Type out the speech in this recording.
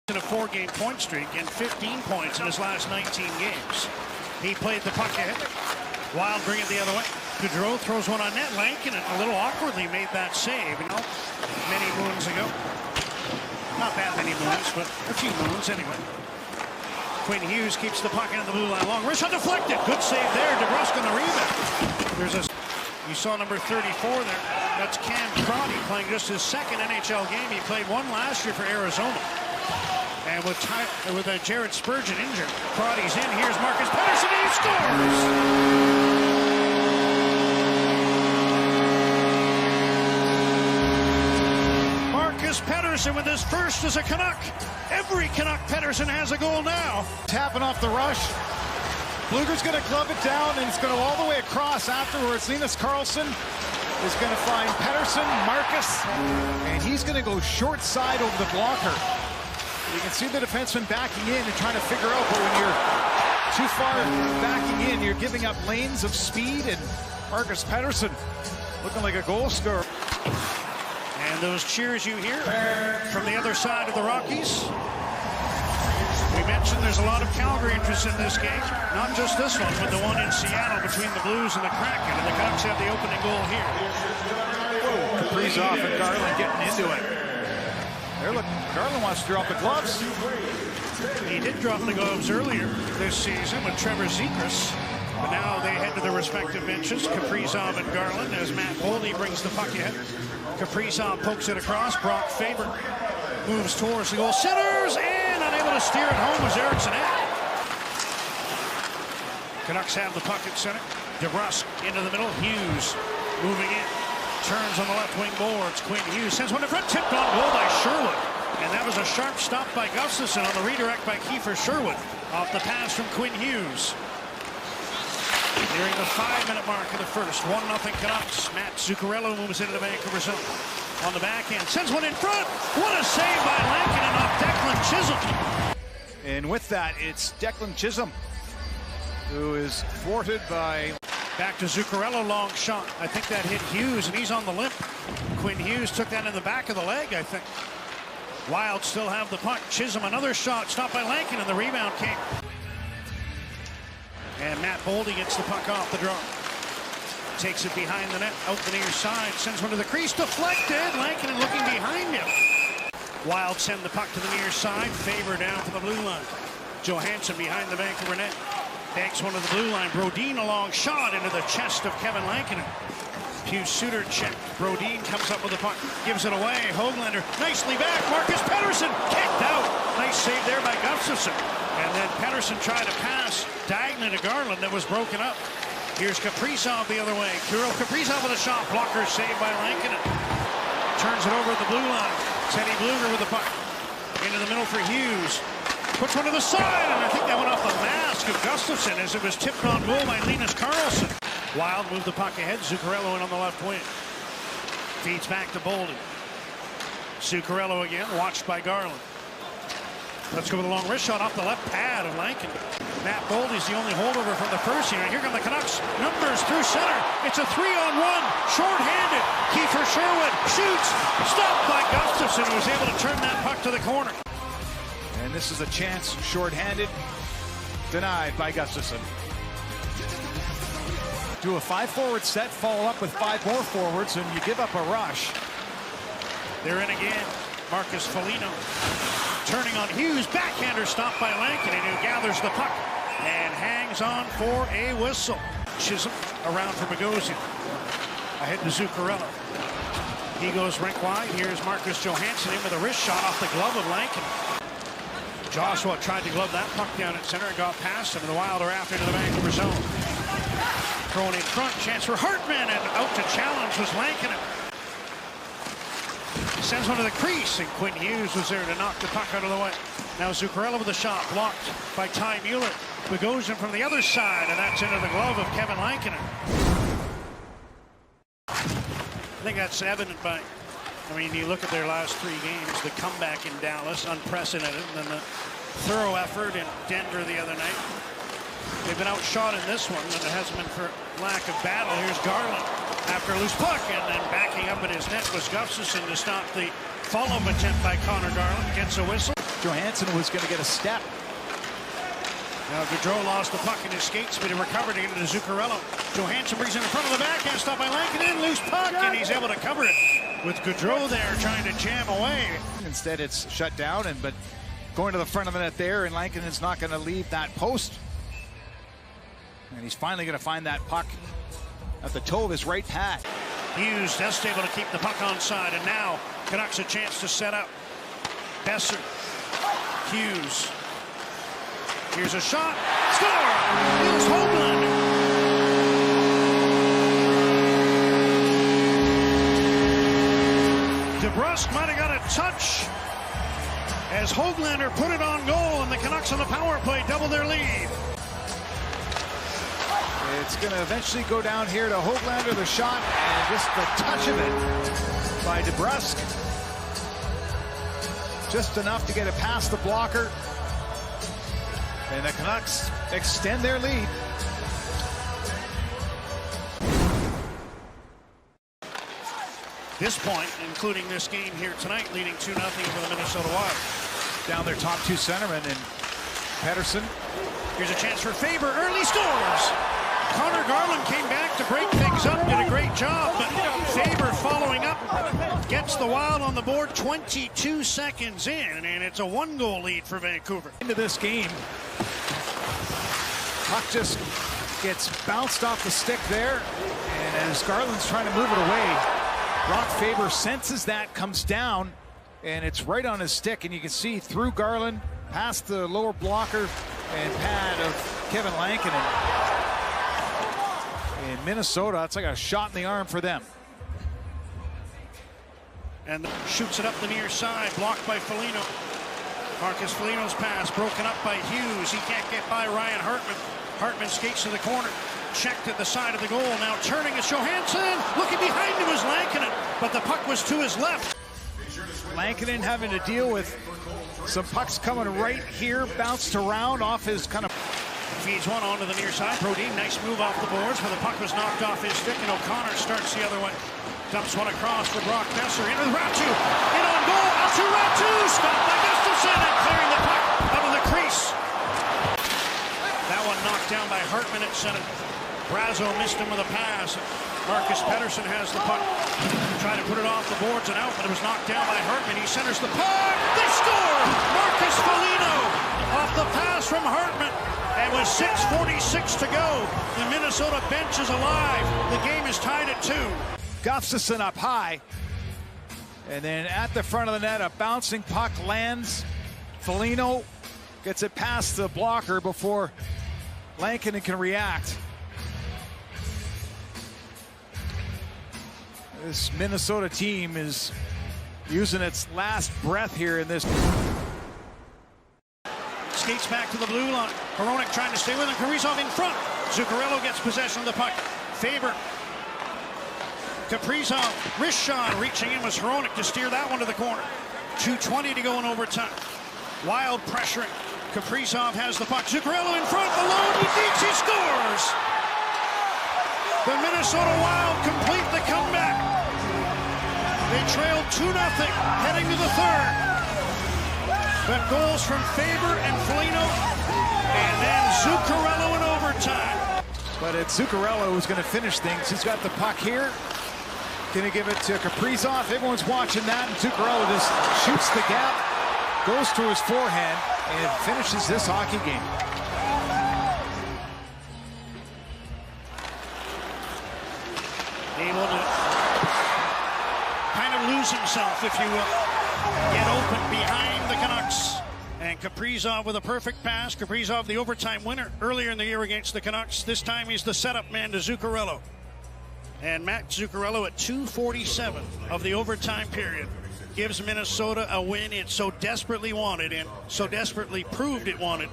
In a 4-game point streak and 15 points in his last 19 games. He played the puck ahead. Wild bring it the other way. Gaudreau throws one on net. Lankinen a little awkwardly made that save, you know, many moons ago. Not that many moons, but a few moons anyway. Quinn Hughes keeps the puck in the blue line. Long wrist shot deflected. Good save there. DeBrusk on the rebound. You saw number 34 there. That's Cam Crotty playing just his second NHL game. He played one last year for Arizona. And with Jared Spurgeon injured, Crotty's in. Here's Marcus Pettersson, and he scores! Marcus Pettersson with his first as a Canuck. Every Canuck Pettersson has a goal now. Tapping off the rush. Blueger's going to glove it down, and it's going to all the way across afterwards. Linus Karlsson is going to find Pettersson, Marcus, and he's going to go short side over the blocker. You can see the defenseman backing in and trying to figure out, but when you're too far backing in, you're giving up lanes of speed, and Marcus Pettersson looking like a goal scorer. And those cheers you hear from the other side of the Rockies. We mentioned there's a lot of Calgary interest in this game. Not just this one, but the one in Seattle between the Blues and the Kraken. And the Canucks have the opening goal here. Kaprizov and Garland getting into it. There, look, Garland wants to drop the gloves. He did drop the gloves earlier this season with Trevor Zegras. But now they head to their respective benches. Kaprizov and Garland as Matt Boldy brings the puck ahead. Kaprizov pokes it across. Brock Faber moves towards the goal. Centers and unable to steer it home was Eriksson. Canucks have the puck at center. DeBrusk into the middle. Hughes moving in. Turns on the left wing boards. Quinn Hughes sends one to front. Tipped on goal by Sherwood. And that was a sharp stop by Gustafsson on the redirect by Kiefer Sherwood. Off the pass from Quinn Hughes. Nearing the 5-minute mark of the first. 1-0 Canucks. Matt Zuccarello moves into the Vancouver zone. On the backhand. Sends one in front. What a save by Lankinen off Declan Chisholm. And with that, it's Declan Chisholm, who is thwarted by... Back to Zuccarello, long shot. I think that hit Hughes, and he's on the limp. Quinn Hughes took that in the back of the leg, I think. Wild still have the puck. Chisholm, another shot, stopped by Lankinen, and the rebound came. And Matt Boldy gets the puck off the draw. Takes it behind the net, out the near side, sends one to the crease, deflected. Lankinen looking behind him. Wild send the puck to the near side. Faber down to the blue line. Johansson behind the Vancouver net. Banks one to the blue line. Brodin a long shot into the chest of Kevin Lankinen. Hughes Suter checked. Brodin comes up with the puck, gives it away. Höglander nicely back. Marcus Pettersson kicked out. Nice save there by Gustafsson. And then Pettersson tried to pass diagonally to Garland that was broken up. Here's Kaprizov the other way. Kirill Kaprizov with a shot. Blocker saved by Lankinen. Turns it over at the blue line. Teddy Blueger with the puck. Into the middle for Hughes. Puts one to the side, and I think that went off the mask of Gustafsson as it was tipped on goal by Linus Karlsson. Wild moved the puck ahead. Zuccarello in on the left wing. Feeds back to Boldy. Zuccarello again, watched by Garland. Let's go with a long wrist shot off the left pad of Lankinen. Matt Boldy's the only holdover from the first year. Here come the Canucks. Numbers through center. It's a 3-on-1. Short-handed. Kiefer Sherwood shoots. Stopped by Gustafsson, who was able to turn that puck to the corner. And this is a chance, short-handed, denied by Gustafsson. Do a 5-forward set, follow up with 5 more forwards, and you give up a rush. They're in again. Marcus Foligno turning on Hughes. Backhander stopped by Lankinen, who gathers the puck and hangs on for a whistle. Chisholm around for Bogosian. Ahead to Zuccarello. He goes rink wide. Here's Marcus Johansson in with a wrist shot off the glove of Lankinen. Joshua tried to glove that puck down at center and got past him, and the Wild are after to the Vancouver zone. Thrown in front, chance for Hartman, and out to challenge was Lankinen. Sends one to the crease, and Quinn Hughes was there to knock the puck out of the way. Now Zuccarello with a shot, blocked by Ty Mueller. Bogosian from the other side, and that's into the glove of Kevin Lankinen. I think that's evident by... I mean, you look at their last 3 games, the comeback in Dallas, unprecedented, and then the thorough effort in Denver the other night. They've been outshot in this one, and it hasn't been for lack of battle. Here's Garland after a loose puck, and then backing up at his net was Gustafsson to stop the follow-up attempt by Connor Garland. Gets a whistle. Johansson was going to get a step. Now Gaudreau lost the puck in his skates, but he recovered it into Zuccarello. Johansson brings it in front of the backhand, stopped by Lankinen, loose puck, and he's able to cover it with Gaudreau there trying to jam away. Instead, it's shut down, but going to the front of the net there, and Lankinen's not going to leave that post. And he's finally going to find that puck at the toe of his right pad. Hughes just able to keep the puck onside, and now Canucks a chance to set up. Besser, Hughes. Here's a shot. Score! Here's Höglander. DeBrusk might have got a touch as Höglander put it on goal, and the Canucks on the power play double their lead. It's going to eventually go down here to Höglander, the shot, and just the touch of it by DeBrusk. Just enough to get it past the blocker. And the Canucks extend their lead. This point, including this game here tonight, leading 2-0 over the Minnesota Wild. Down their top two centermen, and Pettersson. Here's a chance for Faber. Early scores. Connor Garland came back to break things up, did a great job, but Faber following up gets the Wild on the board 22 seconds in, and it's a 1-goal lead for Vancouver. Into this game, puck just gets bounced off the stick there, and as Garland's trying to move it away, Brock Faber senses that, comes down, and it's right on his stick, and you can see through Garland, past the lower blocker and pad of Kevin Lankinen. In Minnesota, it's like a shot in the arm for them. And shoots it up the near side, blocked by Foligno. Marcus Foligno's pass broken up by Hughes. He can't get by Ryan Hartman. Hartman skates to the corner, checked at the side of the goal. Now turning is Johansson. Looking behind him was Lankinen, but the puck was to his left. Lankinen having to deal with some pucks coming right here, bounced around off his kind of... Feeds one onto the near side. Brodin, nice move off the boards, but the puck was knocked off his stick, and O'Connor starts the other way. Dumps one across for Brock Besser. Into the Ratu. In on goal. Out to Ratu. Stopped by Gustafsson and clearing the puck out of the crease. That one knocked down by Hartman at center. Brazo missed him with a pass. Marcus Pettersson has the puck. Tried to put it off the boards and out, but it was knocked down by Hartman. He centers the puck. They score! Marcus Foligno off the pass from Hartman. And with 6:46 to go, the Minnesota bench is alive. The game is tied at 2. Gustafsson up high. And then at the front of the net, a bouncing puck lands. Foligno gets it past the blocker before Lankinen can react. This Minnesota team is using its last breath here in this. Skates back to the blue line. Hronek trying to stay with him. Kaprizov in front. Zuccarello gets possession of the puck. Faber. Kaprizov. Wrist shot. Reaching in was Hronek to steer that one to the corner. 2:20 to go in overtime. Wild pressuring. Kaprizov has the puck. Zuccarello in front. Alone. He thinks he scores. The Minnesota Wild complete the comeback. They trailed 2-0 heading to the third. But goals from Faber and Foligno, and then Zuccarello in overtime. But it's Zuccarello who's going to finish things. He's got the puck here. Going to give it to Kaprizov. Everyone's watching that, and Zuccarello just shoots the gap, goes to his forehand, and finishes this hockey game. Able to kind of lose himself, if you will. Get open behind the Canucks. And Kaprizov with a perfect pass. Kaprizov, the overtime winner earlier in the year against the Canucks. This time he's the setup man to Zuccarello. And Matt Zuccarello at 2:47 of the overtime period gives Minnesota a win it so desperately wanted and so desperately proved it wanted